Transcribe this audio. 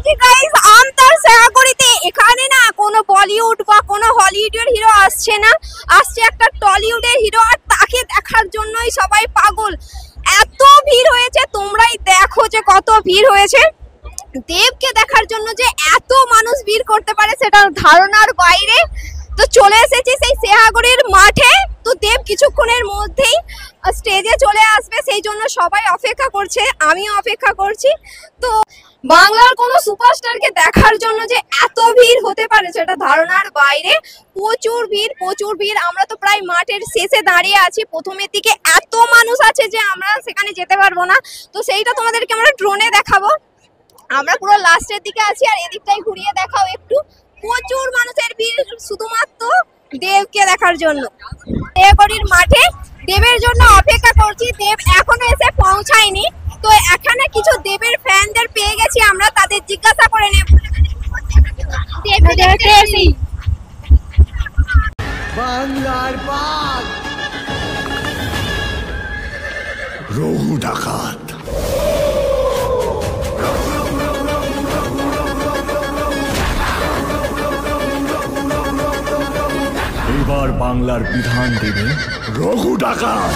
কি গাইস, আমতার সাগরিতে এখানে না কোনো বলিউড বা কোনো হলিউডের হিরো আসছে না, আসছে একটা টলিউডের হিরো, আর তাকে দেখার জন্যই সবাই পাগল। এত ভিড় হয়েছে, তোমরাই দেখো যে কত ভিড় হয়েছে। দেবকে দেখার জন্য যে এত মানুষ ভিড় করতে পারে সেটা ধারণার বাইরে। তো চলে এসেছি সেই সেহাগরের মাঠে। তো দেব কিছুক্ষণের মধ্যেই স্টেজে চলে আসবে, সেই জন্য সবাই অপেক্ষা করছে, আমিও অপেক্ষা করছি। তো বাংলার কোনো সুপারস্টারকে দেখার জন্য যে এত ভিড় হতে পারে সেটা ধারণার বাইরে। প্রচুর ভিড়, প্রচুর ভিড়। আমরা তো প্রায় মাঠের শেষে দাঁড়িয়ে আছি, প্রথমের দিকে এত মানুষ আছে যে আমরা সেখানে যেতে পারবো না। তো সেইটা তোমাদেরকে আমরা ড্রোনে দেখাবো। আমরা পুরো লাস্টের দিকে আছি, আর এদিকটাই ঘুরিয়ে দেখাও একটু। প্রচুর মানুষের ভিড় শুধুমাত্র দেবকে দেখার জন্য। দেবগড়ির মাঠে দেবের জন্য অপেক্ষা করছি, দেব এখনো এসে পৌঁছায়নি। তো এখানে কিছু দেবের ফ্যানদের পেয়ে গেছি, আমরা তাদের জিজ্ঞাসা করে নেব বাংলার বাঘ রঘু ডাকাত। এবার বাংলার বিধান দেবে রঘু ডাকাত।